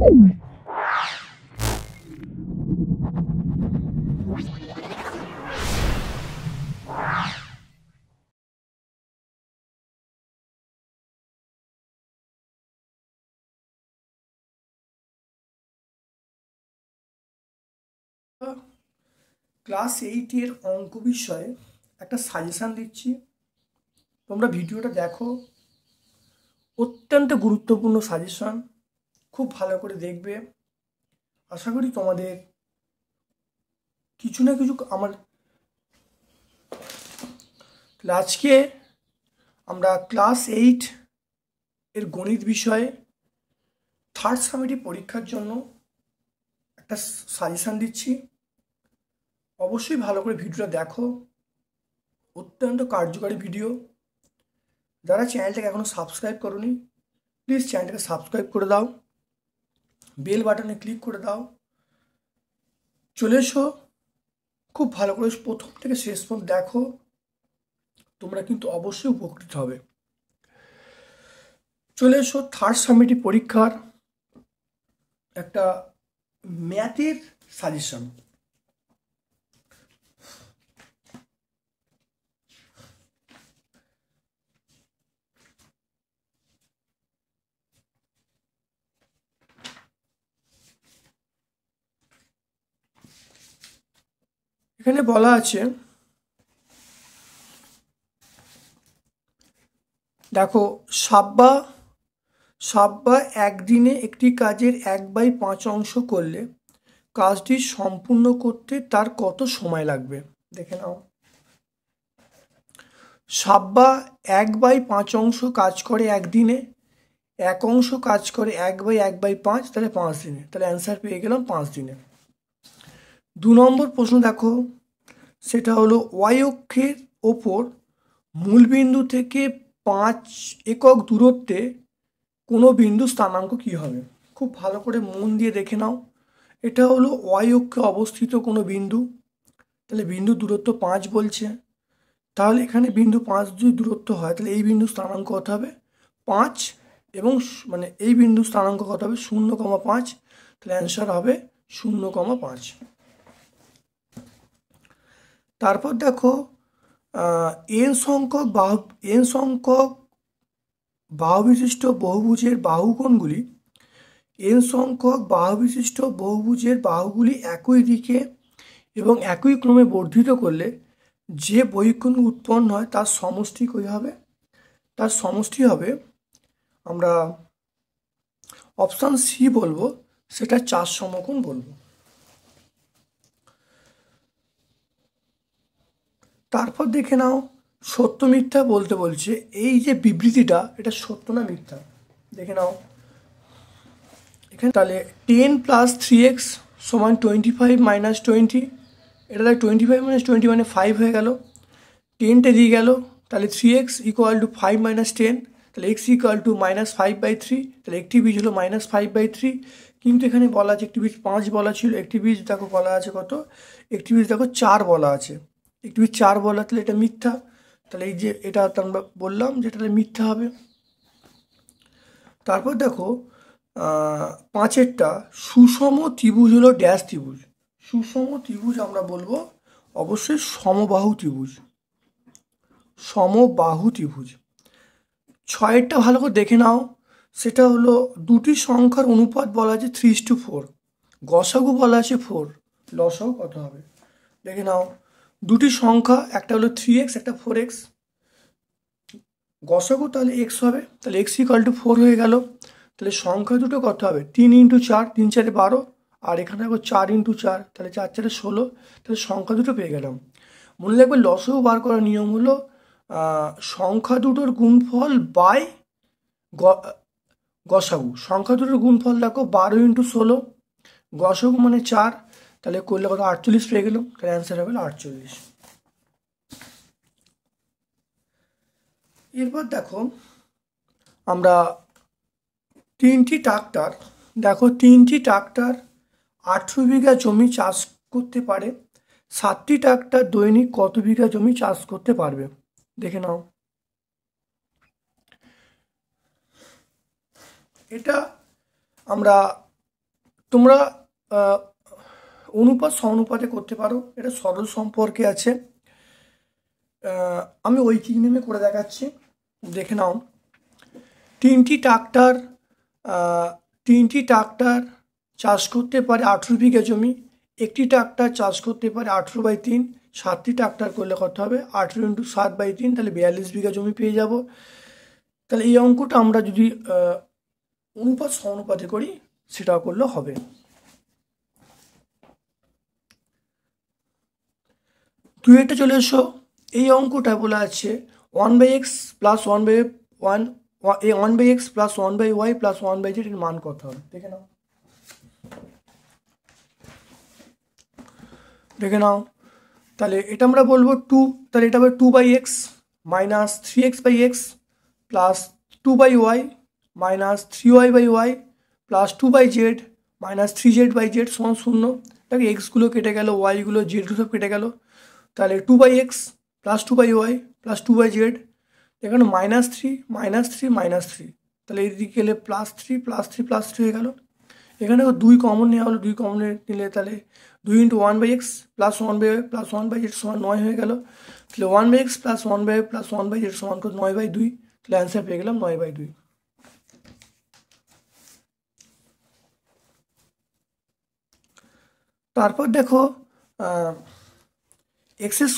Class 8-এর অঙ্ক বিষয়ে একটা সাজেশান দিচ্ছি, তোমরা ভিডিওটা দেখো। অত্যন্ত গুরুত্বপূর্ণ সাজেশান, খুব ভালো করে দেখবে। আশা করি তোমাদের কিছু না কিছু আমার আজকে আমরা ক্লাস 8 এর গণিত বিষয়ে থার্ড সামেটিভ পরীক্ষার জন্য একটা সাজেশান দিচ্ছি। অবশ্যই ভালো করে ভিডিওটা দেখো, অত্যন্ত কার্যকারী ভিডিও। যারা চ্যানেলটাকে এখনও সাবস্ক্রাইব করোনি, প্লিজ চ্যানেলটাকে সাবস্ক্রাইব করে দাও, বেল বাটনে ক্লিক করে দাও। চলে এসো, খুব ভালো করে প্রথম থেকে শেষ পর্যন্ত দেখো, তোমরা কিন্তু অবশ্যই উপকৃত হবে। চলে এসো থার্ড সামেটিভ পরীক্ষার একটা ম্যাথের সাজেশন। এখানে বলা আছে, দেখো, সাব্বা একদিনে একটি কাজের 1/5 অংশ করলে কাজটি সম্পূর্ণ করতে তার কত সময় লাগবে? দেখে নাও। সাব্বা 1/5 অংশ কাজ করে একদিনে, 1 অংশ কাজ করে 1/1/5, তাহলে 5 দিনে। তাহলে অ্যান্সার পেয়ে গেলাম 5 দিনে। 2 নম্বর প্রশ্ন দেখো, সেটা হলো ওয়াই অক্ষের ওপর মূলবিন্দু থেকে 5 একক দূরত্বে কোনো বিন্দু স্থানাঙ্ক কী হবে? খুব ভালো করে মন দিয়ে দেখে নাও। এটা হলো ওয়াই অক্ষে অবস্থিত কোনো বিন্দু, তাহলে বিন্দু দূরত্ব 5 বলছে। তাহলে এখানে বিন্দু 5 যদি দূরত্ব হয়, তাহলে এই বিন্দু স্থানাঙ্ক কত হবে? 5, এবং মানে এই বিন্দু স্থানাঙ্ক কত হবে? 0,5। তাহলে অ্যান্সার হবে 0,5। তারপর দেখো, এন সংখ্যক বাহু বিশিষ্ট বহুভুজের বাহুকোণগুলি, এন সংখ্যক বাহু বিশিষ্ট বহুভুজের বাহুগুলি একই দিকে এবং একই ক্রমে বর্ধিত করলে যে বহিঃকোণ উৎপন্ন হয় তার সমষ্টি কী হবে? তার সমষ্টি হবে, আমরা অপশান সি বলবো, সেটা 4 সমকোণ বলবো। তারপর দেখে নাও, সত্য মিথ্যা বলতে বলছে। এই যে বিবৃতিটা, এটা সত্য না মিথ্যা? দেখে নাও এখানে। তাহলে 10 + 3x = 25 - 20, এটা তাহলে 25 - 20 মানে 5 হয়ে গেল। 10টা দিয়ে গেল, তাহলে 3x = 5 - 10, তাহলে x = -5/3, তাহলে একটি বীজ হলো -5/3। কিন্তু এখানে বলা আছে একটি বীজ 5 বলা ছিল, একটি বীজ দেখো বলা আছে কত? একটি বীজ দেখো 4 বলা আছে। একটি বীজ 4 বলা, তাহলে এটা মিথ্যা। তাহলে এই যে এটা আমরা বললাম যে এটা মিথ্যা হবে। তারপর দেখো, 5এরটা সুষম ত্রিভুজ হলো ড্যাশ ত্রিভুজ। সুষম ত্রিভুজ আমরা বলবো অবশ্যই সমবাহু ত্রিভুজ, সমবাহু ত্রিভুজ। 6এরটা ভালো করে দেখে নাও, সেটা হলো দুটি সংখ্যার অনুপাত বলা আছে 3:4, গসাগু বলা আছে 4, লসাগু কত হবে? দেখে নাও, দুটি সংখ্যা, একটা হলো 3x, একটা 4x, গসাগু তাহলে x হবে, তাহলে x = 4 হয়ে গেল। তাহলে সংখ্যা দুটো কত হবে? 3 × 4, 3 × 4 = 12, আর এখানে দেখো 4 × 4, তাহলে 4 × 4 = 16। তাহলে সংখ্যা দুটো পেয়ে গেলাম। মনে রাখবে লসাগু বার করার নিয়ম হলো সংখ্যা দুটোর গুণফল বাই গসাগু। সংখ্যা দুটোর গুণফল দেখো 12 × 16, গসাগু মানে 4, তাহলে করলে কত? 48 পেয়ে গেলাম। তাহলে অ্যান্সার হবে 48। এরপর দেখো, আমরা 3টি ট্রাক্টর, দেখো 3টি ট্রাক্টর 18 বিঘা জমি চাষ করতে পারে, 7টি ট্রাক্টর দৈনিক কত বিঘা জমি চাষ করতে পারবে? দেখে নাও। এটা আমরা তোমরা অনুপাত সমানুপাতে করতে পারো, এটা সরল সম্পর্কে আছে। আমি ঐকিক নেমে করে দেখাচ্ছি, দেখে নাও। তিনটি ট্রাক্টর চাষ করতে পারে 18 বিঘা জমি, একটি ট্রাক্টর চাষ করতে পারে 18/3, 7টি ট্রাক্টর করলে কত হবে 18 × 7/3, তাহলে 42 বিঘা জমি পেয়ে যাব। তাহলে এই অঙ্কটা আমরা যদি অনুপাত সমানুপাতে করি সেটাও করলে হবে। তুই এটা চলে এসো, এই অঙ্কটা বলা আছে 1/x + 1/y + 1/z এর মান কত হবে, দেখে নাও। তাহলে এটা আমরা বলবো 2, তাহলে এটা হবে 2/x - 3x/x + 2/y - 3y/y + 2/z - 3z/z = 0। তাকে এক্সগুলো কেটে গেল, ওয়াইগুলো জেডগুলো সব কেটে গেল, তাহলে 2/x + 2/y + 2/z, এখানে -3 -3 তাহলে এইদিকে গেলে +3 +3 +3 হয়ে গেল। এখানে 2 কমন নেওয়া হলো, 2 কমন নিলে তাহলে 2 × 1/x + 1/y + 1/z = 9 হয়ে গেল। তাহলে 1/x + 1/y + 1/z = 9/2, তাহলে অ্যান্সার পেয়ে গেলাম 9/2। তারপর দেখো x² -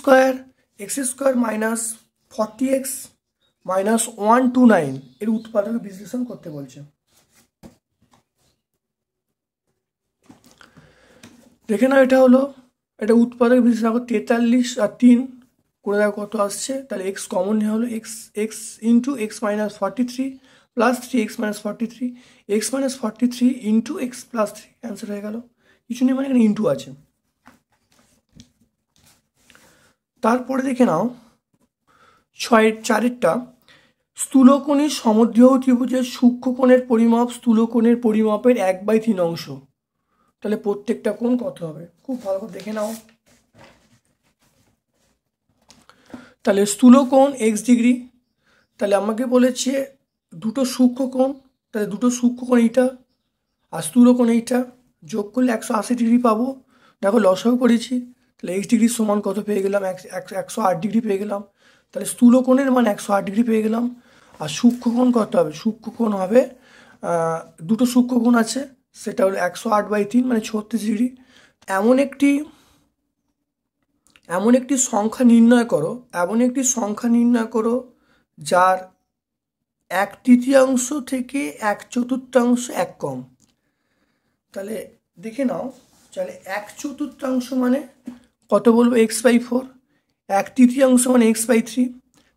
40x - 129 এর উৎপাদক বিশ্লেষণ করতে বলছে। দেখে নাও, এটা হলো এটা উৎপাদক বিশ্লেষণ। 43 আর 3 করে দেখো কত আসছে, তাহলে x কমন নেওয়া হলো, x × x - 43 + 3x - 43, x - 43 × x + 3, answer হয়ে গেল। কিছু নেই, মানে এখানে ইন্টু আছে। তারপরে দেখে নাও 4টা স্থূলকোণী সমদ্বিবাহু ত্রিভুজের সূক্ষ্মকোণের পরিমাপ স্থূলকোণের পরিমাপের 1/3 অংশ, তাহলে প্রত্যেকটা কোণ কত হবে, খুব ভালো করে দেখে নাও। তাহলে স্থূলকোণ x ডিগ্রি, তাহলে আমাকে বলেছে দুটো সূক্ষ্মকোণ, তাহলে দুটো সূক্ষ্মকোণ এইটা আর স্থূলকোণ এইটা যোগ করলে 180 ডিগ্রি পাবো। দেখো লসাগু করেছি, তাহলে x ডিগ্রি সমান কত পেয়ে গেলাম, 108 ডিগ্রি পেয়ে গেলাম। তাহলে স্থূলকোণের মান 108 ডিগ্রি পেয়ে গেলাম। আর সূক্ষ্মকোণ কত হবে, সূক্ষ্মকোণ হবে দুটো সূক্ষ্মকোণ আছে, সেটা হলো 108/3 মানে 36 ডিগ্রি। এমন একটি সংখ্যা নির্ণয় করো যার 1/3 থেকে 1/4 এক কম। তাহলে দেখে নাও, তাহলে 1/4 মানে কত বলবো, x/4, 1/3 মানে x/3,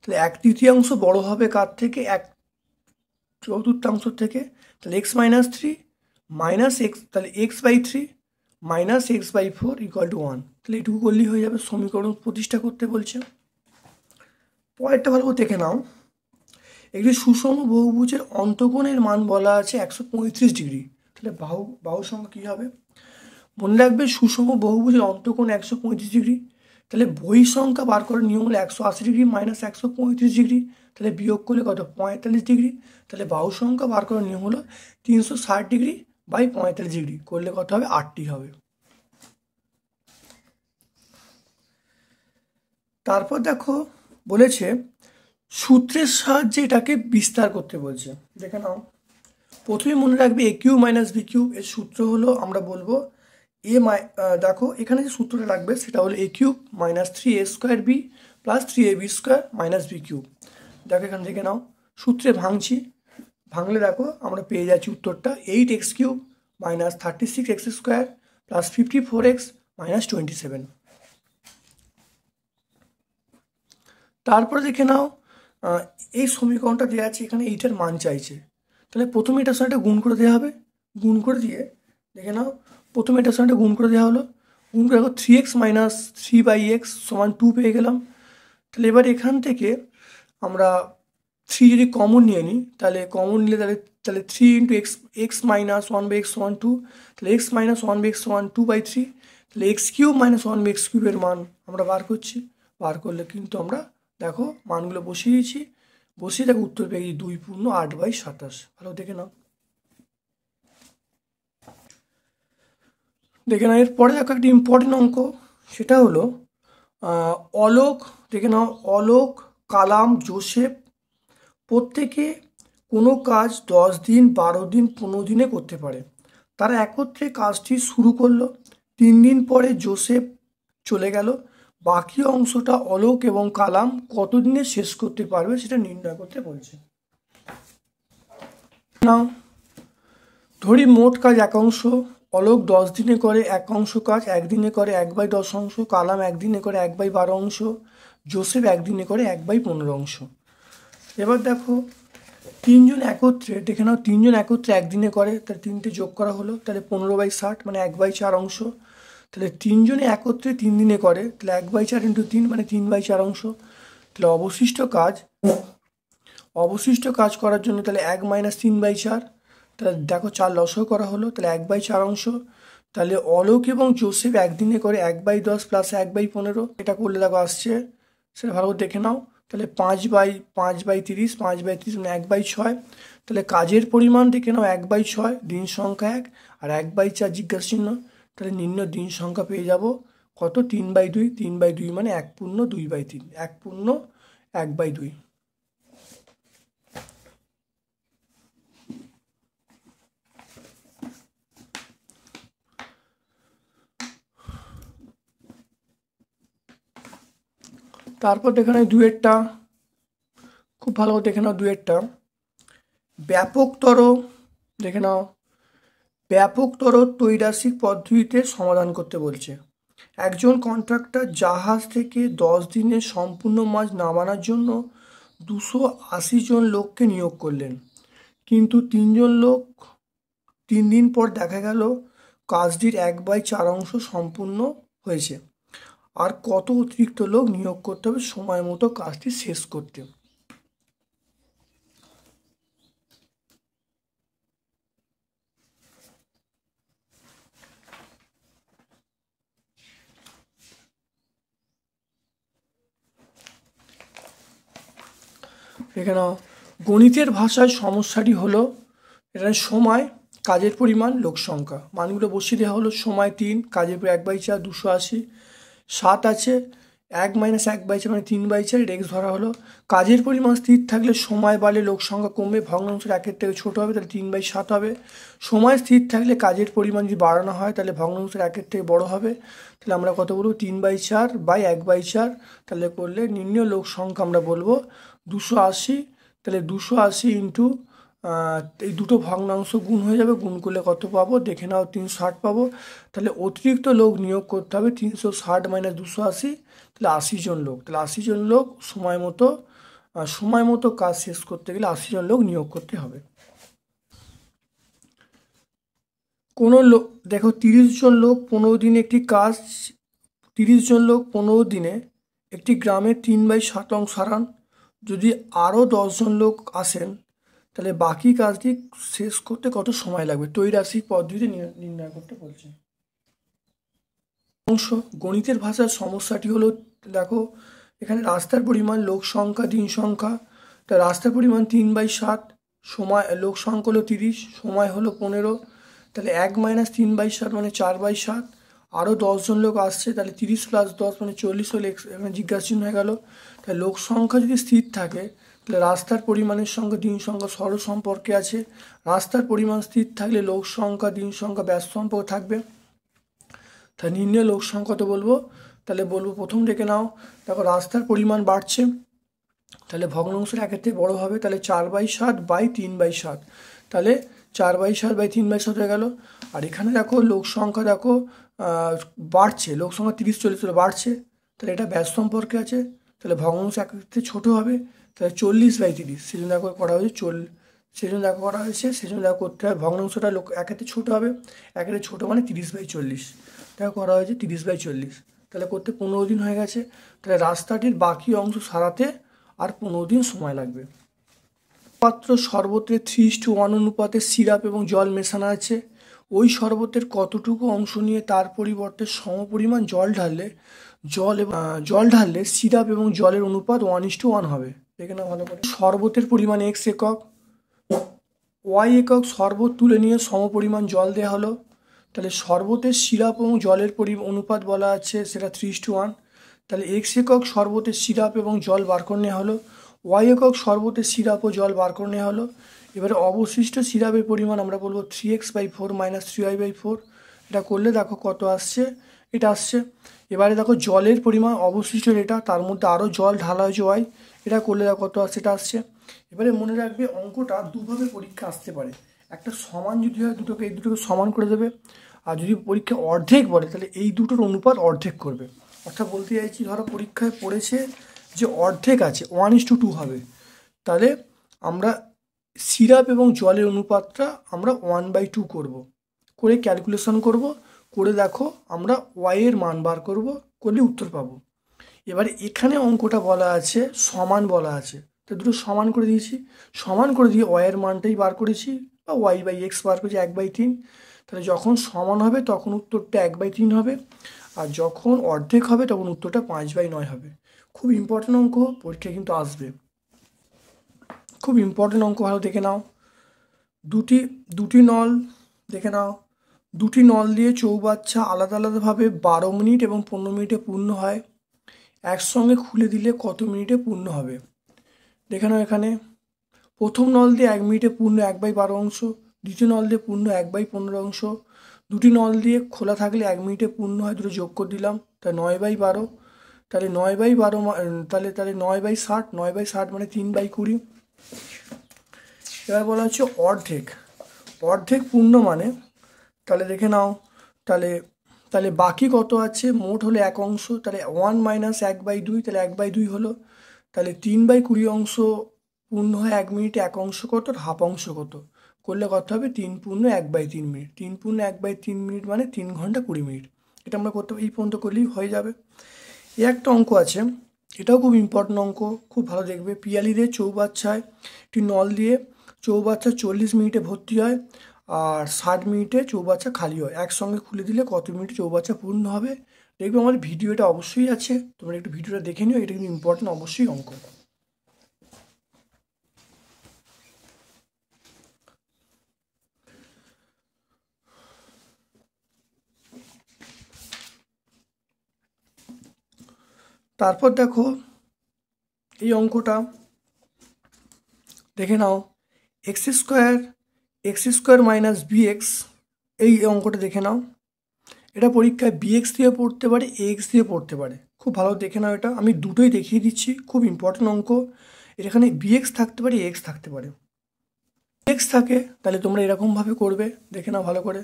তাহলে 1/3 বড় হবে কার থেকে, 1/4 থেকে, তাহলে x - 3 - x, তাহলে x/3 - x/4 = 1, তাহলে এটুকু করলেই হয়ে যাবে। সমীকরণ প্রতিষ্ঠা করতে বলছে। পরেরটা ভালো করে দেখে নাও, একটি সুষম বহুভুজের অন্তকোণের মান বলা আছে 135 ডিগ্রি, তাহলে বাহু সংখ্যা কী হবে, মনে রাখবে সুষম বহুভুজের অন্তকোণ 135 ডিগ্রি, তাহলে বহিঃসংখ্যা বার করার নিয়ম হলো 180 ডিগ্রি - 135 ডিগ্রি, তাহলে বিয়োগ করলে কত 45 ডিগ্রি, তাহলে বাহু সংখ্যা বার করার নিয়ম হলো 360 ডিগ্রি / 45 ডিগ্রি, করলে কত হবে 8টি হবে। তারপর দেখো বলেছে সূত্রের সাহায্যে এটাকে বিস্তার করতে বলছে, দেখে নাও। প্রথমে মনে রাখবে a³ - b³ এর সূত্র হলো, আমরা বলবো দেখো এখানে যে সূত্রটা লাগবে সেটা হলো a³ - 3a² + 3ab² - b³। দেখো এখানে দেখে নাও, সূত্রে ভাঙলে দেখো আমরা পেয়ে যাচ্ছি উত্তরটা 8x³ - 36x² + 54x - 27। তারপরে দেখে নাও, এই সমীকরণটা দেওয়া আছে, এখানে এইটার মান চাইছে, তাহলে প্রথমে এটার সঙ্গে গুণ করে দেওয়া হবে। গুণ করে দিয়ে দেখে নাও, প্রথমে এটার সঙ্গে গুণ করে দেওয়া হলো, গুণ করে দেখো 3x - 3/x = 2 পেয়ে গেলাম। তাহলে এবার এখান থেকে আমরা 3 যদি কমন নিয়ে নিই, তাহলে কমন নিলে তাহলে 3 × x - 1/x = 2, তাহলে x - 1/x = 2/3, তাহলে x³ - 1/x³ এর মান আমরা বার করলে কিন্তু আমরা দেখো মানগুলো বসিয়ে দিয়েছি, দেখো উত্তর পেয়ে গেছি 2 × 8 / 27। ভালো দেখে নাও। দেখে নাও এরপরে দেখো একটা ইম্পর্টেন্ট অঙ্ক, সেটা হলো অলোক, দেখে নাও অলোক, কালাম, জোসেফ প্রত্যেকে কোনো কাজ 10 দিন, 12 দিন, 15 দিনে করতে পারে। তারা একত্রে কাজটি শুরু করলো। 3 দিন পরে জোসেফ চলে গেল। বাকি অংশটা অলোক এবং কালাম কতদিনে শেষ করতে পারবে সেটা নির্ণয় করতে বলছে। নাও ধরি মোট কাজ 1 অংশ, অলোক 10 দিনে করে 1 অংশ কাজ, 1 দিনে করে 1/10 অংশ, কালাম 1 দিনে করে 1/12 অংশ, জোসেফ 1 দিনে করে 1/15 অংশ। এবার দেখো তিনজন একত্রে, দেখে নাও তিনজন একত্রে 1 দিনে করে, তাহলে 3টে যোগ করা হলো, তাহলে 15/60 মানে 1/4 অংশ। তাহলে তিনজনে একত্রে 3 দিনে করে, তাহলে 1/4 × 3 মানে 3/4 অংশ। তাহলে অবশিষ্ট কাজ করার জন্য তাহলে 1 - 3/4, তাহলে দেখো 4 লসও করা হলো, তাহলে 1/4 অংশ। তাহলে অলোক এবং জোসেফ 1 দিনে করে 1/10 + 1/15, এটা করলে দেখো আসছে, সেটা ভালো করে দেখে নাও। তাহলে 5/30, 5/30 মানে 1/6। তাহলে কাজের পরিমাণ দেখে নাও 1/6, দিন সংখ্যা 1, আর 1/4 জিজ্ঞাসা চিহ্ন। তাহলে নিম্ন দিন সংখ্যা পেয়ে যাব কত, 3/2, 3/2 মানে 1/2/3, 1/1/2। তারপর দেখে নাও দুয়েরটা, খুব ভালো করে দেখে নাও দুয়েরটা। ব্যাপকতর, দেখে নাও ব্যাপকতর ত্রৈরাসিক পদ্ধতিতে সমাধান করতে বলছে। একজন কন্ট্রাক্টর জাহাজ থেকে 10 দিনে সম্পূর্ণ মাছ নামানোর জন্য 280 জন লোককে নিয়োগ করলেন, কিন্তু 3 জন লোক 3 দিন পর দেখা গেল কাজটির 1/4 অংশ সম্পূর্ণ হয়েছে। আর কত অতিরিক্ত লোক নিয়োগ করতে হবে সময় মতো কাজটি শেষ করতে? এখানে গণিতের ভাষায় সমস্যাটি হলো এখানে সময়, কাজের পরিমাণ, লোক সংখ্যা, মানগুলো বসিয়ে দেওয়া হলো। সময় 3, কাজের পর 1/4 280, 7 আছে 1 - 1/4 মানে 3/4, এক্স ধরা হলো। কাজের পরিমাণ স্থির থাকলে সময় বাড়লে লোক সংখ্যা কমবে, ভগ্নাংশের 1-এর থেকে ছোট হবে, তাহলে 3/7 হবে। সময় স্থির থাকলে কাজের পরিমাণ যদি বাড়ানো হয় তাহলে ভগ্নাংশের 1-এর থেকে বড় হবে, তাহলে আমরা কত বলবো 3/4/1/4, তাহলে করলে নিম্ন লোক সংখ্যা আমরা বলবো 280। তাহলে 280 ইন্টু এই দুটো ভগ্নাংশ গুণ হয়ে যাবে, গুণ করলে কত পাবো দেখে নাও 360 পাবো। তাহলে অতিরিক্ত লোক নিয়োগ করতে হবে 360 - 280, তাহলে 80 জন লোক। তাহলে 80 জন লোক সময় মতো কাজ শেষ করতে গেলে 80 জন লোক নিয়োগ করতে হবে। কোনো লোক দেখো 30 জন লোক 15 দিনে একটি কাজ, 30 জন লোক 15 দিনে একটি গ্রামের 3/7 অংশ সারান। যদি আরও 10 জন লোক আসেন তাহলে বাকি কাজটি শেষ করতে কত সময় লাগবে? ত্রৈরাসিক পদ্ধতিতে নির্ণয় করতে বলছে। অংশ গণিতের ভাষার সমস্যাটি হলো, দেখো এখানে রাস্তার পরিমাণ, লোক সংখ্যা, দিন সংখ্যা। তা রাস্তার পরিমাণ 3/7, সময় লোক সংখ্যা হলো 30, সময় হলো 15, তাহলে 1 - 3/7 মানে 4/7। আরও 10 জন লোক আসছে, তাহলে 30 + 10 মানে 40 হলে এখানে জিজ্ঞাসা চিহ্ন হয়ে গেল। তাহলে লোক সংখ্যা যদি স্থির থাকে তাহলে রাস্তার পরিমাণের সঙ্গে দিন সংখ্যা সরল সম্পর্কে আছে। রাস্তার পরিমাণ স্থির থাকলে লোক সংখ্যা, দিন সংখ্যা ব্যাস সম্পর্ক থাকবে। তাহলে নির্ণয় লোক সংখ্যা কত বলবো? তাহলে বলবো প্রথম ডেকে নাও, দেখো রাস্তার পরিমাণ বাড়ছে, তাহলে ভগ্নাংশের 1-এর থেকে বড় হবে, তাহলে 4/7/3/7, তাহলে 4/7/3/7 হয়ে গেল। আর এখানে দেখো লোক সংখ্যা, দেখো বাড়ছে, লোক সংখ্যা 30-40 বাড়ছে, তাহলে এটা ব্যাস সম্পর্কে আছে, তাহলে ভগ্নাংশ 1-এর থেকে ছোটো হবে, তাহলে 40/30, সেজন্য দেখো করা হয়েছে সেজন্য দেখো করতে হবে ভগ্নাংশটা 1-এর থেকে ছোটো হবে, 1-এর থেকে ছোটো মানে 30/40, দেখো করা হয়েছে 30/40, তাহলে করতে 15 দিন হয়ে গেছে। তাহলে রাস্তাটির বাকি অংশ সারাতে আর 15 দিন সময় লাগবে। পাত্র শরবতে 3:1 অনুপাতে সিরাপ এবং জল মেশানো আছে। ওই শরবতের কতটুকু অংশ নিয়ে তার পরিবর্তে সমপরিমাণ জল ঢাললে সিরাপ এবং জলের অনুপাত 1:1 হবে। দেখে না ভালো করে। শরবতের পরিমাণ x একক, y একক শরবত তুলে নিয়ে সমপরিমাণ জল দেওয়া হলো, তাহলে শরবতের সিরাপ এবং জলের অনুপাত বলা আছে সেটা 3:1। তাহলে এক্স একক শরবতের সিরাপ এবং জল বার করে নেওয়া হলো, ওয়াই একক শরবতের সিরাপ ও জল বার করে নেওয়া হলো। এবারে অবশিষ্ট সিরাপের পরিমাণ আমরা বলবো 3x/4 - 3y/4। এটা করলে দেখো কত আসছে, এটা আসছে। এবারে দেখো জলের পরিমাণ অবশিষ্ট এটা, তার মধ্যে আরও জল ঢালা হয়েছে ওয়াই, এটা করলে দেখো কত আসছে, এটা আসছে। এবারে মনে রাখবে অঙ্কটা দুভাবে পরীক্ষা আসতে পারে, একটা সমান যদি হয় এই দুটোকে সমান করে দেবে, আর যদি পরীক্ষা অর্ধেক বলে তাহলে এই দুটোর অনুপাত অর্ধেক করবে। অর্থাৎ বলতে চাইছি ধরো পরীক্ষায় পড়েছে যে অর্ধেক আছে 1:2 হবে, তাহলে আমরা সিরাপ এবং জলের অনুপাতটা আমরা 1/2 করব, করে ক্যালকুলেশন করব, করে দেখো আমরা ওয়াইয়ের মান বার করব, করলে উত্তর পাবো। এবারে এখানে অঙ্কটা বলা আছে সমান বলা আছে, তো দুটো সমান করে দিয়েছি, সমান করে দিয়ে ওয়াইয়ের মানটাই বার করেছি, বা y/x বার করেছি 1/3। তাহলে যখন সমান হবে তখন উত্তরটা 1/3 হবে, আর যখন অর্ধেক হবে তখন উত্তরটা 5/9 হবে। খুব ইম্পর্টেন্ট অঙ্ক, পরীক্ষা কিন্তু আসবে, খুব ইম্পর্টেন্ট অঙ্ক, ভালো দেখে নাও। দুটি নল দেখে নাও, দুটি নল দিয়ে চৌবাচ্চা আলাদা আলাদাভাবে 12 মিনিট এবং 15 মিনিটে পূর্ণ হয়, একসঙ্গে খুলে দিলে কত মিনিটে পূর্ণ হবে? দেখে নাও এখানে প্রথম নল দিয়ে 1 মিনিটে পূর্ণ 1/12 অংশ, দ্বিতীয় নল দিয়ে পূর্ণ 1/15 অংশ, দুটি নল দিয়ে খোলা থাকলে 1 মিনিটে পূর্ণ হয়, দুটো যোগ করে দিলাম, তাই 9/12। তাহলে 9/12 তাহলে 9/60, 9/60 মানে 3/20। এবার বলা হচ্ছে অর্ধেক, অর্ধেক পূর্ণ মানে তাহলে দেখে নাও, তাহলে বাকি কত আছে, মোট হলো 1 অংশ, তাহলে 1 - 1/2, তাহলে 1/2 হলো, তাহলে 3/20 অংশ পূর্ণ হয় 1 মিনিটে, 1 অংশ কত, হাফ অংশ কত, করলে কত হবে 3 পূর্ণ 1/3 মিনিট, 3 পূর্ণ 1/3 মিনিট মানে 3 ঘন্টা 20 মিনিট। এটা আমরা করতে এই পর্যন্ত করলেই হয়ে যাবে। এই একটা অঙ্ক আছে, এটাও খুব ইম্পর্টেন্ট অঙ্ক, খুব ভালো দেখবে। পিয়ালিদের চৌবাচ্চায় একটি নল দিয়ে চৌবাচ্চা 40 মিনিটে ভর্তি হয় আর 60 মিনিটে চৌবাচ্চা খালি হয়, একসঙ্গে খুলে দিলে কত মিনিটে চৌবাচ্চা পূর্ণ হবে? দেখবে আমাদের ভিডিওটা অবশ্যই আছে, তোমরা একটু ভিডিওটা দেখে নিও, এটা কিন্তু ইম্পর্টেন্ট অবশ্যই অঙ্ক। তারপর দেখো এই অঙ্কটা দেখে নাও, x² - bx, এই অঙ্কটা দেখে নাও। এটা পরীক্ষায় bx দিয়ে পড়তে পারে, ax দিয়ে পড়তে পারে, খুব ভালো দেখে নাও। এটা আমি দুটোই দেখিয়ে দিচ্ছি, খুব ইম্পর্টেন্ট অঙ্ক। এখানে bx থাকতে পারে, ax থাকতে পারে। bx থাকে তাহলে তোমরা এরকমভাবে করবে, দেখে নাও ভালো করে,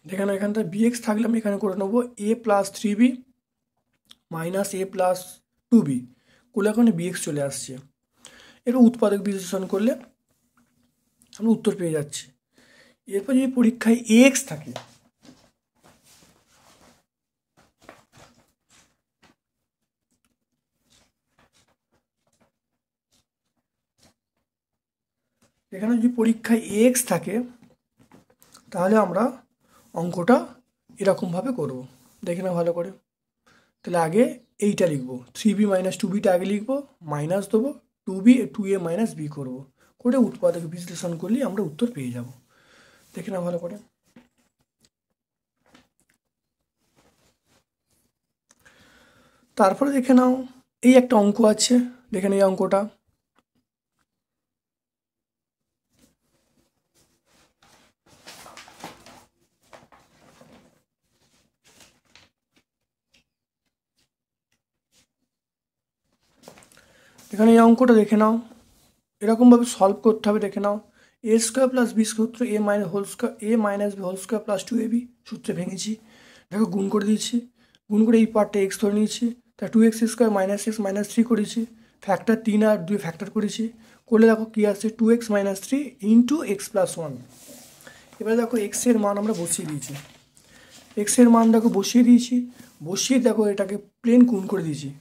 দেখে নাও। এখানটা bx থাকলে আমি এখানে করে নেবো a + 3b - a + 2b, করলে এখানে bx চলে আসছে। এবার উৎপাদক বিশ্লেষণ করলে আমরা উত্তর পেয়ে যাচ্ছি। এরপর যদি পরীক্ষায় ax থাকে, এখানে যদি পরীক্ষায় ax থাকে তাহলে আমরা অঙ্কটা এরকমভাবে করব, দেখে নাও ভালো করে। তাহলে আগে এইটা লিখবো, 3b - 2bটা আগে লিখবো, মাইনাস দেবো, 2a - b করবো, করে উৎপাদক বিশ্লেষণ করলেই আমরা উত্তর পেয়ে যাব, দেখে নাও ভালো করে। তারপরে দেখে নাও এই একটা অঙ্ক আছে, দেখে নাও এই অঙ্কটা। এখানে এই অঙ্কটা দেখে নাও, এরকমভাবে সলভ করতে হবে, দেখে নাও। a² + b সূত্র a - b² + 2ab সূত্রে ভেঙেছি, দেখো গুণ করে দিয়েছি, গুণ করে এই পার্টটা x ধরে নিয়েছি, তা 2x² - x - 3 করেছি, ফ্যাক্টর 3 আর 2 ফ্যাক্টর করেছি, করলে দেখো কী আসছে 2x - 3 × x + 1। এবারে দেখো এক্সের মান আমরা বসিয়ে দিয়েছি, এক্সের মান দেখো বসিয়ে দিয়েছি, বসিয়ে দেখো এটাকে প্লেন গুণ করে দিয়েছি,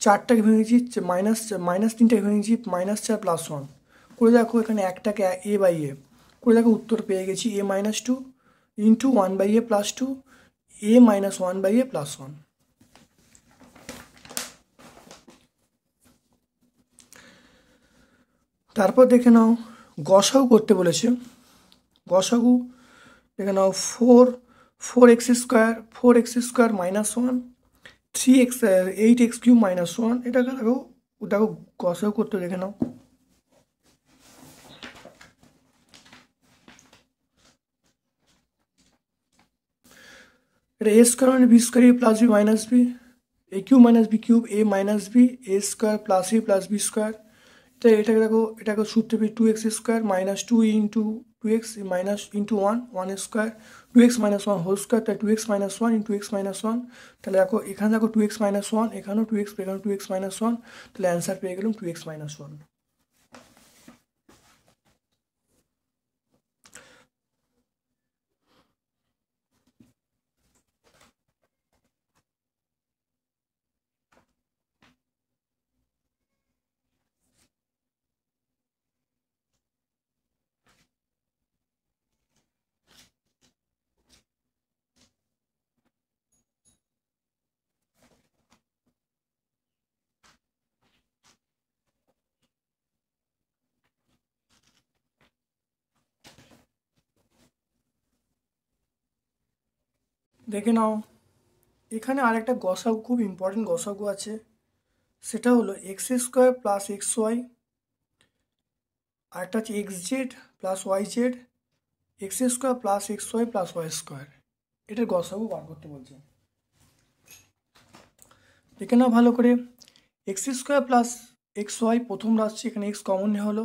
4টাকে ভেঙেছি, -3টাকে ভেঙেছি, -4 + 1, করে দেখো এখানে একটাকে a/a, করে দেখো উত্তর পেয়ে গেছি a - 2 × 1/a + 2, a - 1/a + 1। তারপর দেখে নাও গসাউ করতে বলেছে, গসাগু দেখে নাও 4x² -1 3x 8x³ -1, এটাকে দেখো গসাগু করতে দেখে নাও। এটা a² মানে b² plus b minus B, a³ minus b³ a minus B a² plus a plus b²। তো এটাকে দেখো, এটাকে সূত্রে পেয়ে 2x² minus 2 into 2x minus into 1 2x minus 1 whole square, তাই 2x minus 1 into x minus 1। তাহলে দেখো এখানে দেখো 2x মাইনাস 1, এখানেও 2x, এখানে 2x মাইনাস 1, তাহলে অ্যান্সার পেয়ে গেলাম 2x মাইনাস 1। দেখে নাও, এখানে আরেকটা গসাগু, খুব ইম্পর্টেন্ট গসাগু আছে, সেটা হলো x² প্লাস xy, আরেকটা হচ্ছে xz plus yz, x² plus xy plus y²। এটার গসাগু বার করতে বলছে। দেখে নাও ভালো করে, x² প্লাস xy প্রথম রাশি, এখানে x কমন নেওয়া হলো,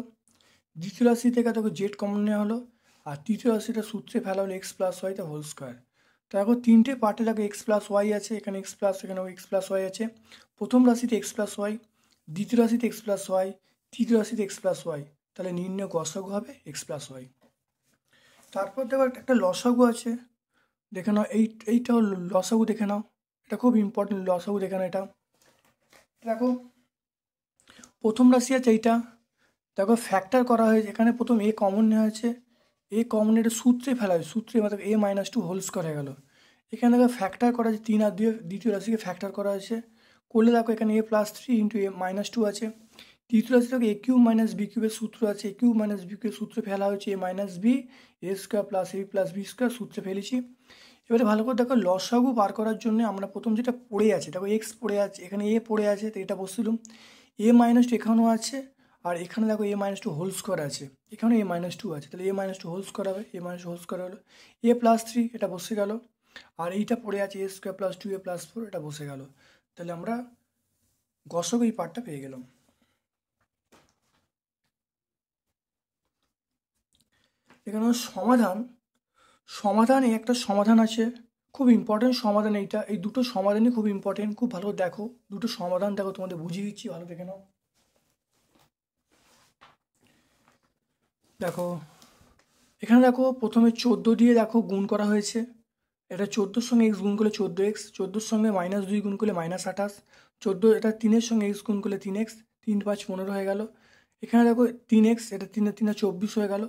দ্বিতীয় রাশি থেকে দেখো z কমন নেওয়া হলো, আর তৃতীয় রাশিটা সূত্রে ফেলা হলো x প্লাস y তা হোল স্কোয়ার। তো দেখো তিনটে পার্টে দেখো x প্লাস y আছে, এখানে x প্লাস, এখানে x প্লাস y আছে। প্রথম রাশিতে x প্লাস y, দ্বিতীয় রাশিতে x প্লাস y, তৃতীয় রাশিতে x প্লাস y, তাহলে নির্ণয় গসাগু হবে x প্লাস y। তারপর দেখো একটা লসাগু আছে, দেখে নাও, এইটা হলো লসাগু, দেখে নাও, এটা খুব ইম্পর্টেন্ট লসাগু, দেখে নাও। এটা দেখো প্রথম রাশি আছে এইটা, দেখো ফ্যাক্টর করা হয়েছে, এখানে প্রথম এ কমন নেওয়া হয়েছে, এ কমন এটা সূত্রে ফেলা হয়েছে, সূত্রে মানে a মাইনাস 2 হোল স্কোয়ার হয়ে গেল। এখানে দেখো ফ্যাক্টর করা আছে 3 আর 2, দ্বিতীয় রাশিকে ফ্যাক্টর করা হয়েছে, করলে দেখো এখানে a plus 3 into a minus 2 আছে। তৃতীয় রাশি দেখো a³ মাইনাস b³ সূত্র আছে, a³ মাইনাস b³ সূত্রে ফেলা হয়েছে a minus b a² plus a plus b² সূত্রে ফেলেছি। এবারে ভালো করে দেখো লসাগু বার করার জন্য আমরা প্রথম যেটা পড়ে আছে, দেখো এক্স পড়ে আছে, এখানে এ পড়ে আছে, তো এটা বসছিলাম, এ মাইনাস 2 এখানেও আছে, আর এখানে দেখো এ মাইনাস 2 হোল স্কোয়ার আছে, এখানে এ মাইনাস 2 আছে, তাহলে এ মাইনাস 2 হোল স্কোয়ার হবে, এ মাইনাস হোল স্কোয়ার হলো এ প্লাস 3, এটা বসে গেল, আর এইটা পড়ে আছে a² প্লাস 2a প্লাস 4, এটা বসে গেল। তাহলে আমরা গসাগু এই পার্টটা পেয়ে গেলাম। এখানে সমাধান এই একটা সমাধান আছে, খুব ইম্পর্টেন্ট সমাধান এইটা, এই দুটো সমাধানই খুব ইম্পর্টেন্ট, খুব ভালো দেখো, দুটো সমাধান দেখো, তোমাদের বুঝিয়ে দিচ্ছি, ভালো দেখে নাও। দেখো এখানে দেখো প্রথমে 14 দিয়ে দেখো গুণ করা হয়েছে, এটা 14-র সঙ্গে এক্স গুণ করলে 14x, 14-র সঙ্গে মাইনাস 2 গুণ করলে -28, 14 এটা 3-এর সঙ্গে এক্স গুণ করলে 3x, 3 5 15 হয়ে গেল। এখানে দেখো 3x, এটা 3 3 24 হয়ে গেল।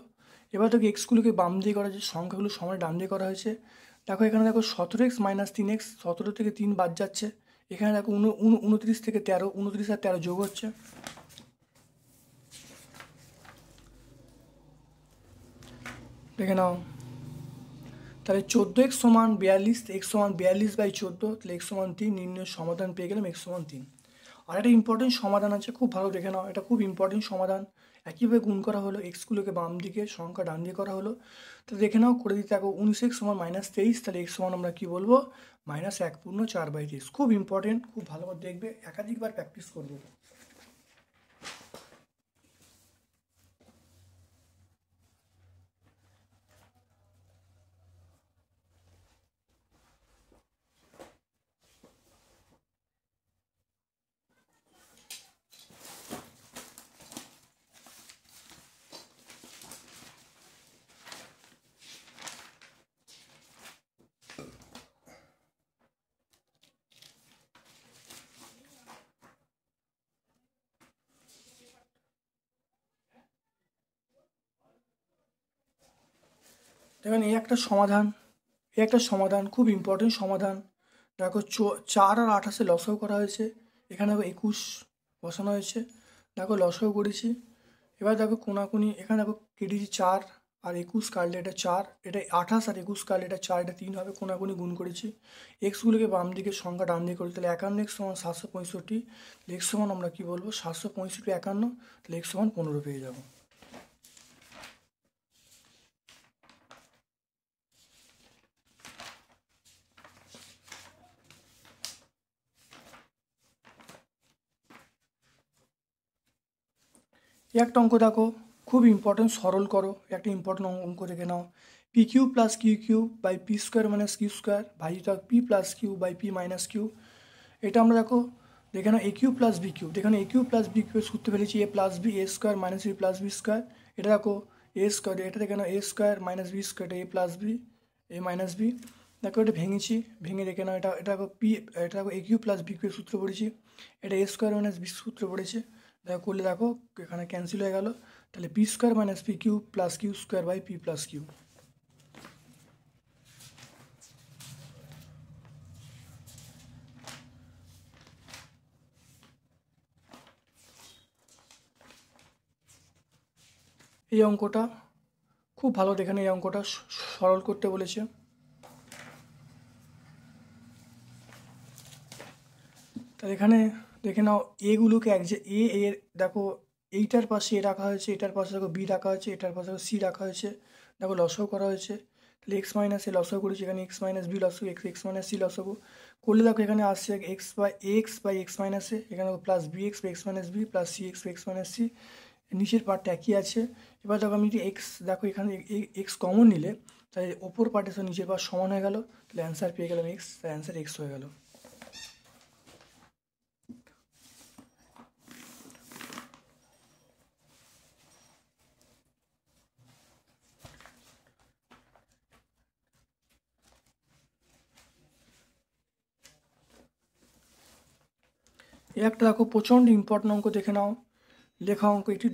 এবার দেখো এক্সগুলোকে বাম দিয়ে করা হয়েছে, সংখ্যাগুলো সমান ডান দিয়ে করা হয়েছে। দেখো এখানে দেখো 17x মাইনাস 3x, 17 থেকে 3 বাদ যাচ্ছে। এখানে দেখো 29 থেকে 13, 29 আর 13 যোগ হচ্ছে। দেখে নাও, তাহলে 14x সমান 42, x সমান 42/14, তাহলে x সমান 3, নির্ণয়ের সমাধান পেয়ে গেলাম x সমান 3। আর একটা ইম্পর্টেন্ট সমাধান আছে, খুব ভালো দেখে নাও, এটা খুব ইম্পর্টেন্ট সমাধান। একইভাবে গুণ করা হলো, এক্সগুলোকে বাম দিকে সংখ্যা ডান দিয়ে করা হলো, তো দেখে নাও করে দিতে থাকো, 19x সমান -23, তাহলে x সমান আমরা কী বলবো, -1/4। খুব ইম্পর্টেন্ট, খুব ভালো করে দেখবে, একাধিকবার প্র্যাকটিস করবে। দেখেন এই একটা সমাধান, এই একটা সমাধান, খুব ইম্পর্টেন্ট সমাধান। দেখো 4 আর 28 লসাগু করা হয়েছে, এখানে দেখো 21 বসানো হয়েছে, দেখো লসাগু করেছি। এবার দেখো কোনাকুনি, এখানে দেখো কেটেছি 4, আর 21 কাটলে এটা 4, এটা 28 আর 21 কাটলে এটা 4, এটা 3 হবে, কোনাকুনি গুণ করেছি। এক্সগুলোকে বাম দিকে সংখ্যা ডান দিকে করি, তাহলে 51 এক্স সমান 765, তাহলে এক্স সমান আমরা কী বলবো 765 51, তাহলে এক্স সমান 15 পেয়ে যাবো। একটা অঙ্ক দেখো, খুব ইম্পর্টেন্ট, সরল করো, একটা ইম্পর্টেন্ট অঙ্ক দেখে নাও। P Q plus Q cube by P square minus Q square ভাজিত P plus Q by P minus Q. এটা আমরা দেখো দেখে নাও A cube plus B cube, দেখে নাও A cube plus B cube সূত্রে ফেলেছি A plus B A square minus B plus B square. এটা দেখো এ স্কোয়ার, এটা দেখে নাও A square minus B square, এটা A plus B A minus B. দেখো এটা ভেঙেছি, ভেঙে দেখে নাও এটা এটা দেখো পি, এটা দেখো এ কিউ প্লাস বি কিউ সূত্র পড়েছি, এটা এ স্কোয়ার মাইনাস বি সূত্র পড়েছে। দেখো করলে দেখো এখানে ক্যান্সেল হয়ে গেল, তাহলে P square minus P Q plus Q square by P plus Q. এই অঙ্কটা খুব ভালো, দেখেন এই অঙ্কটা সরল করতে বলেছে। তাহলে এখানে দেখে নাও এগুলোকে এক যে এর দেখো এইটার পাশে এ রাখা হয়েছে, এটার পাশে দেখো বি রাখা হয়েছে, এটার পাশে দেখো সি রাখা হয়েছে, দেখো লসাগু করা হয়েছে। তাহলে এক্স মাইনাস এ লসাগু করেছি, এখানে এক্স মাইনাস বি লসাগু, এক্স মাইনাস সি লসাগু করলে দেখো এখানে আসছে X by X minus A, এখানে দেখো plus B X by X minus B plus C X by X minus C. নিচের পার্টটা একই আছে। এবার দেখো আমি যদি এক্স দেখো এখানে এক্স কমন নিলে তাহলে ওপর পার্টের সাথে নিচের পার্ট সমান হয়ে গেল, তাহলে অ্যান্সার পেয়ে গেলাম এক্স, তাহলে অ্যান্সার এক্স হয়ে গেল। এই একটা দেখো প্রচণ্ড ইম্পর্টেন্ট অঙ্ক দেখে নাও, লেখা অঙ্ক। একটি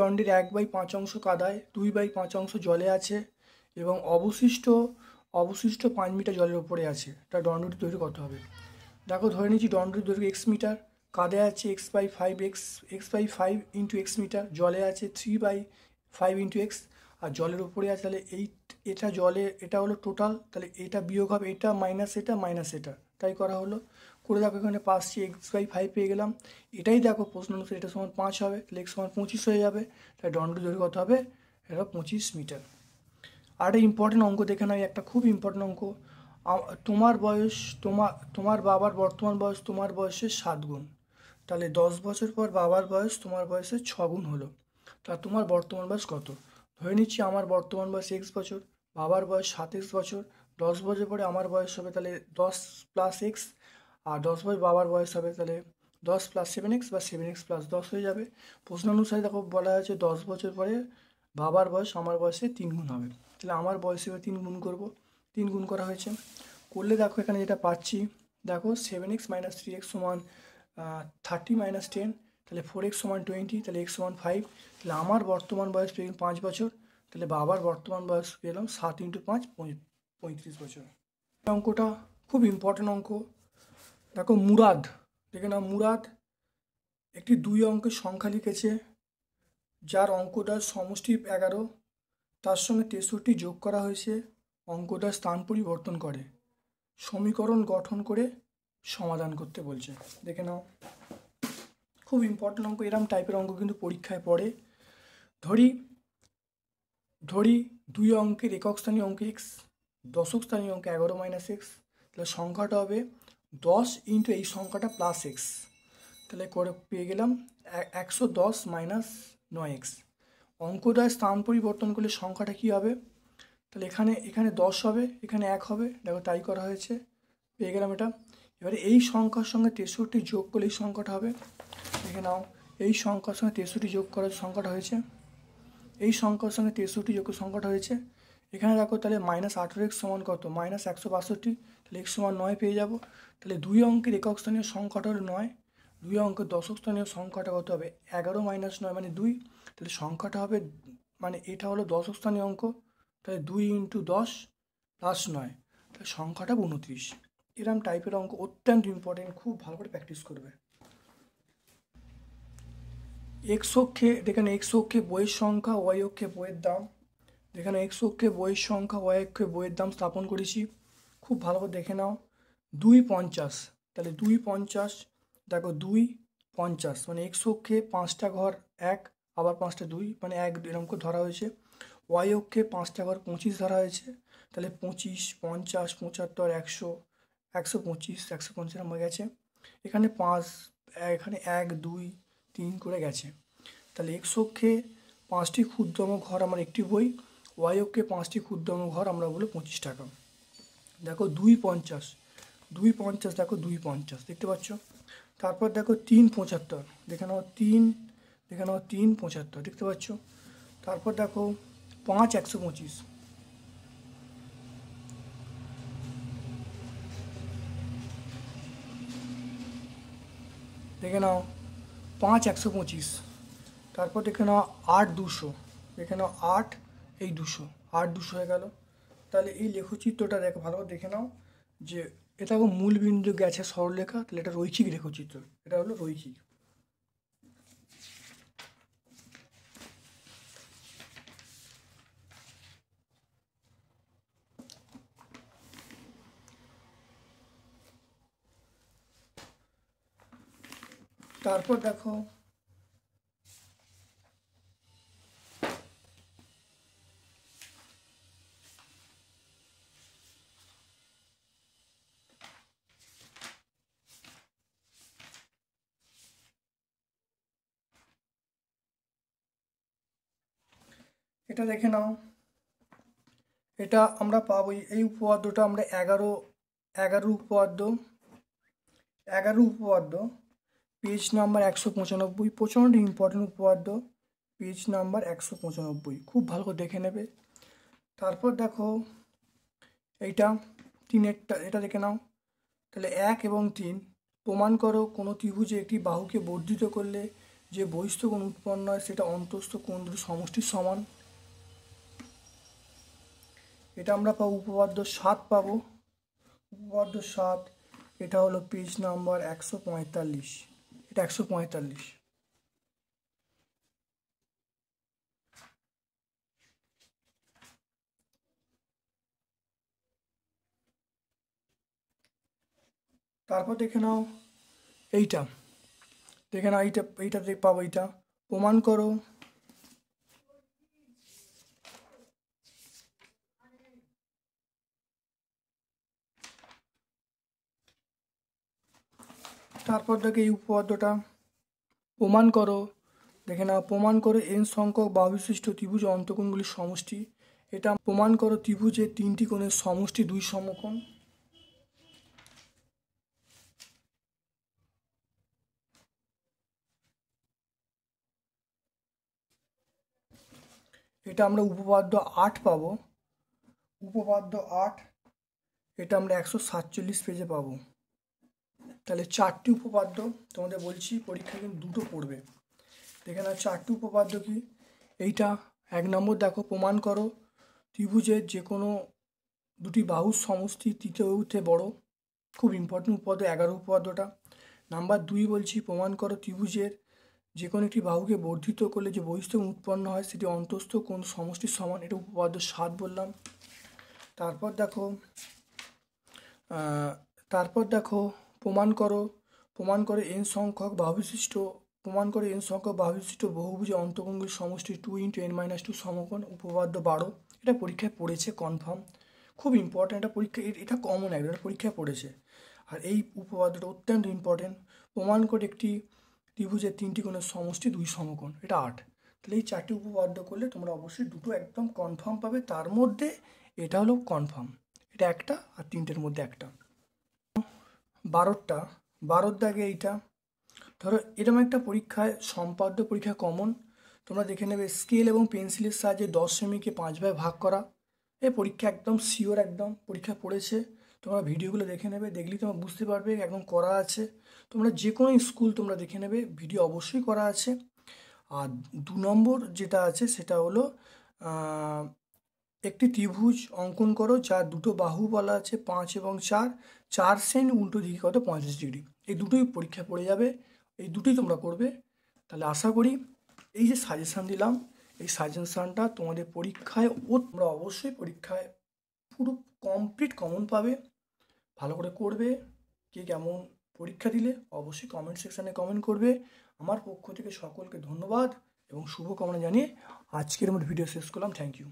দণ্ডের 1/5 কাদায়, 2/5 জলে আছে এবং অবশিষ্ট 5 মিটার জলের উপরে আছে, তা দণ্ডটির দৈর্ঘ্য কত হবে? দেখো ধরে নিচ্ছি দণ্ডটির দৈর্ঘ্য এক্স মিটার, কাদায় আছে x/5 x/5 into x metre, জলে আছে 3/5 ইন্টু এক্স, আর জলের উপরে আছে, তাহলে এটা জলে এটা হলো টোটাল, তাহলে এটা বিয়োগ হবে এটা মাইনাস এটা, তাই করা হলো। করে দেখো এখানে পাচ্ছি x/5 পেয়ে গেলাম। এটাই দেখো প্রশ্ন অনুসারে এটা সমান 5 হবে, তাহলে x সমান 25 হয়ে যাবে, তাহলে দণ্ডটির দৈর্ঘ্য কত হবে? এটা 25 মিটার। আর একটা ইম্পর্টেন্ট অঙ্ক দেখে নাও, একটা খুব ইম্পর্টেন্ট অঙ্ক। তোমার বয়স তোমার বাবার বর্তমান বয়স তোমার বয়সের 7 গুণ, তাহলে 10 বছর পর বাবার বয়স তোমার বয়সের 6 গুণ হলো, তা তোমার বর্তমান বয়স কত? ধরে নিচ্ছি আমার বর্তমান বয়স এক্স বছর, বাবার বয়স 7x বছর, 10 বছর পরে আমার বয়স হবে তাহলে 10 প্লাস এক্স, আর 10 বছর বাবার বয়স হবে তাহলে 10 প্লাস 7x বা 7x প্লাস 10 হয়ে যাবে। প্রশ্ন অনুসারে দেখো বলা আছে 10 বছর পরে বাবার বয়স আমার বয়সে 3 গুণ হবে, তাহলে আমার বয়সে 3 গুণ করবো, 3 গুণ করা হয়েছে। করলে দেখো এখানে যেটা পাচ্ছি দেখো 7x মাইনাস 3x সমান 30 মাইনাস 10, তাহলে 4x সমান 20, তাহলে x সমান 5, তাহলে আমার বর্তমান বয়স পেলাম 5 বছর, তাহলে বাবার বর্তমান বয়স পেলাম 7 ইন্টু 5 35 বছর। অঙ্কটা খুব ইম্পর্টেন্ট অঙ্ক। দেখো মুরাদ, দেখে নাও মুরাদ একটি 2 অঙ্কের সংখ্যা লিখেছে যার অঙ্কটার সমষ্টি 11, তার সঙ্গে 63 যোগ করা হয়েছে, অঙ্কটার স্থান পরিবর্তন করে, সমীকরণ গঠন করে সমাধান করতে বলছে। দেখে নাও খুব ইম্পর্টেন্ট অঙ্ক, এরম টাইপের অঙ্ক কিন্তু পরীক্ষায় পড়ে। ধরি 2 অঙ্কের একক স্থানীয় অঙ্ক এক্স, দশক স্থানীয় অঙ্ক 11 মাইনাস এক্স, তাহলে সংখ্যাটা হবে 10 ইন্টু এই সংখ্যাটা প্লাস এক্স, তাহলে করে পেয়ে গেলাম 110 মাইনাস 9x। অঙ্কটার স্থান পরিবর্তন করলে সংখ্যাটা কী হবে? তাহলে এখানে 10 হবে, এখানে 1 হবে, দেখো তাই করা হয়েছে, পেয়ে গেলাম এটা। এবারে এই সংখ্যার সঙ্গে 63 যোগ করলে এই সংখ্যাটা হবে, দেখে নাও এই সংখ্যার সঙ্গে 63 যোগ করার সংখ্যাটা হয়েছে, এই সংখ্যার সঙ্গে 63 যোগ সংখ্যাটা হয়েছে। এখানে দেখো তাহলে মাইনাস 18x সমান কত? মাইনাস 162, তাহলে x সমান 9 পেয়ে যাব। তাহলে 2 অঙ্কের একক স্থানীয় সংখ্যাটা হলো 9, 2 অঙ্কের দশক স্থানীয় সংখ্যাটা কত হবে? 11 মাইনাস 9 মানে 2, তাহলে সংখ্যাটা হবে মানে এটা হলো দশক স্থানীয় অঙ্ক, তাহলে 2 ইন্টু 10 প্লাস 9, তাহলে সংখ্যাটা 29। এরম টাইপের অঙ্ক অত্যন্ত ইম্পর্টেন্ট, খুব ভালো করে প্র্যাকটিস করবে। এক্স অক্ষে দেখেন, এক্স অক্ষে বইয়ের সংখ্যা, ওয়াই অক্ষে বইয়ের দাম। এখানে এক্স অক্ষে বইয়ের সংখ্যা, ওয়াই অক্ষে বইয়ের দাম স্থাপন করেছি। খুব ভালো করে দেখে নাও। 250, তাহলে 250, দেখো 250 মানে এক্স অক্ষে 5টা ঘর 1, আবার 5টা 2 মানে 1 এরকম করে ধরা হয়েছে। ওয়াই অক্ষে 5টা ঘর 25 ধরা হয়েছে, তাহলে 25, 50, 75, 100, 125, 150 এরকম হয়ে গেছে। এখানে 5, এখানে 1, 2, 3 করে গেছে। তাহলে এক্স অক্ষে 5টি ক্ষুদ্রতম ঘর আমার একটি বই, ওয়াই অক্ষে 5টি ক্ষুদ্রতম ঘর আমরা বলবো 25 টাকা। দেখো 250, 250, দেখো 250 দেখতে পাচ্ছ। তারপর দেখো 375, দেখে নাও 3, দেখে নাও 375 দেখতে পাচ্ছ। তারপর দেখো 5, 125, দেখে নাও 5, 125। তারপর দেখে নাও 8, 200, দেখে নাও 8, এই 200, 8, 200 হয়ে গেল। তাহলে এই লেখচিত্রটা দেখো ভালো করে দেখে নাও যে এটা মূল বিন্দু গেছে সরলরেখা, তাহলে এটা রৈখিক লেখচিত্র, এটা হলো রৈখিক। তারপর দেখো এটা দেখে নাও, এটা আমরা পাবো এই উপপাদ্যটা আমরা 11 উপপাদ্য, 11 উপপাদ্য, পেজ নাম্বার 195, প্রচণ্ড ইম্পর্টেন্ট উপপাদ্য, পেজ নাম্বার 195, খুব ভালো করে দেখে নেবে। তারপর দেখো এইটা 3-এরটা, এটা দেখে নাও। তাহলে 1 এবং 3, প্রমাণ করো কোনো ত্রিভুজে একটি বাহুকে বর্ধিত করলে যে বহিস্থ কোণ উৎপন্ন হয় সেটা অন্তস্থ কোণ দুটি সমষ্টির সমান। এটা আমরা পাবো উপপাদ্য 7 পাবো, উপপাদ্য 7, এটা হলো পেজ নাম্বার 145, এটা 145। তারপর দেখে নাও এইটা, দেখে নাও এইটা পাবো, এইটা প্রমাণ করো তারপর দেখে এই উপপাদ্যটা প্রমাণ করো, দেখে নাও প্রমাণ করো n সংখ্যক বাহু বিশিষ্ট ত্রিভুজ অন্তঃকোণগুলির সমষ্টি। এটা প্রমাণ করো ত্রিভুজের 3টি কোণের সমষ্টি 2 সমকোণ। এটা আমরা উপপাদ্য 8 পাবো, উপপাদ্য 8, এটা আমরা 147 পেজে পাবো। তাহলে 4টি উপপাদ্য তোমাদের বলছি, পরীক্ষায় কিন্তু 2টো পড়বে। দেখে নাও 4টি উপপাদ্য কি। এইটা 1 নম্বর দেখো, প্রমাণ করো ত্রিভুজের যে কোনো দুটি বাহুর সমষ্টি তৃতীয় বাহুতে বড়, খুব ইম্পর্টেন্ট উপপাদ্য, 11 উপপাদ্যটা। নাম্বার 2 বলছি, প্রমাণ করো ত্রিভুজের যে কোনো একটি বাহুকে বর্ধিত করলে যে বহিস্থ কোণ উৎপন্ন হয় সেটি অন্তস্থ কোণ সমষ্টির সমান, এটা উপপাদ্য 7 বললাম। তারপর দেখো তারপর দেখো প্রমাণ করো n সংখ্যক বাহু বিশিষ্ট, প্রমাণ করে n সংখ্যক বাহু বিশিষ্ট বহুভুজে অন্তঃকোণগুলির সমষ্টি 2 × n-2 সমকোণ, উপপাদ্য 12, এটা পরীক্ষায় পড়েছে কনফার্ম, খুব ইম্পর্ট্যান্ট, এটা পরীক্ষা, এটা কমন একদম, এটা পরীক্ষায় পড়েছে। আর এই উপপাদ্যটা অত্যন্ত ইম্পর্টেন্ট, প্রমাণ করে একটি ত্রিভুজের 3টি কোণের সমষ্টি 2 সমকোণ, এটা 8। তাহলে এই 4টি উপপাদ্য করলে তোমরা অবশ্যই 2টো একদম কনফার্ম পাবে, তার মধ্যে এটা হলো কনফার্ম, এটা একটা, আর 3টের মধ্যে একটা। 12 দাগে এইটা ধরো এরকম একটা পরীক্ষায়, সম্পাদ্য পরীক্ষা কমন, তোমরা দেখে নেবে স্কেল এবং পেন্সিলের সাহায্যে 10 সেমিকে 5 ভাগে ভাগ করা। এই পরীক্ষা একদম শিওর, একদম পরীক্ষা পড়েছে, তোমরা ভিডিওগুলো দেখে নেবে, দেখলেই তোমরা বুঝতে পারবে একদম করা আছে। তোমরা যে কোনো স্কুল তোমরা দেখে নেবে, ভিডিও অবশ্যই করা আছে। আর 2 নম্বর যেটা আছে সেটা হলো একটি ত্রিভুজ অঙ্কন করো যার দুটো বাহু বলা আছে 5 এবং 4, 4 সেন উল্টো দিকে কত 35 ডিগ্রি। এই দুটোই পরীক্ষা পড়ে যাবে, এই দুটোই তোমরা করবে। তাহলে আশা করি এই যে সাজেশান দিলাম এই সাজেশনটা তোমাদের পরীক্ষায় তোমরা অবশ্যই পরীক্ষায় পুরো কমপ্লিট কমন পাবে। ভালো করে করবে। কে কেমন পরীক্ষা দিলে অবশ্যই কমেন্ট সেকশানে কমেন্ট করবে। আমার পক্ষ থেকে সকলকে ধন্যবাদ এবং শুভকামনা জানিয়ে আজকের আমার ভিডিও শেষ করলাম। Thank you.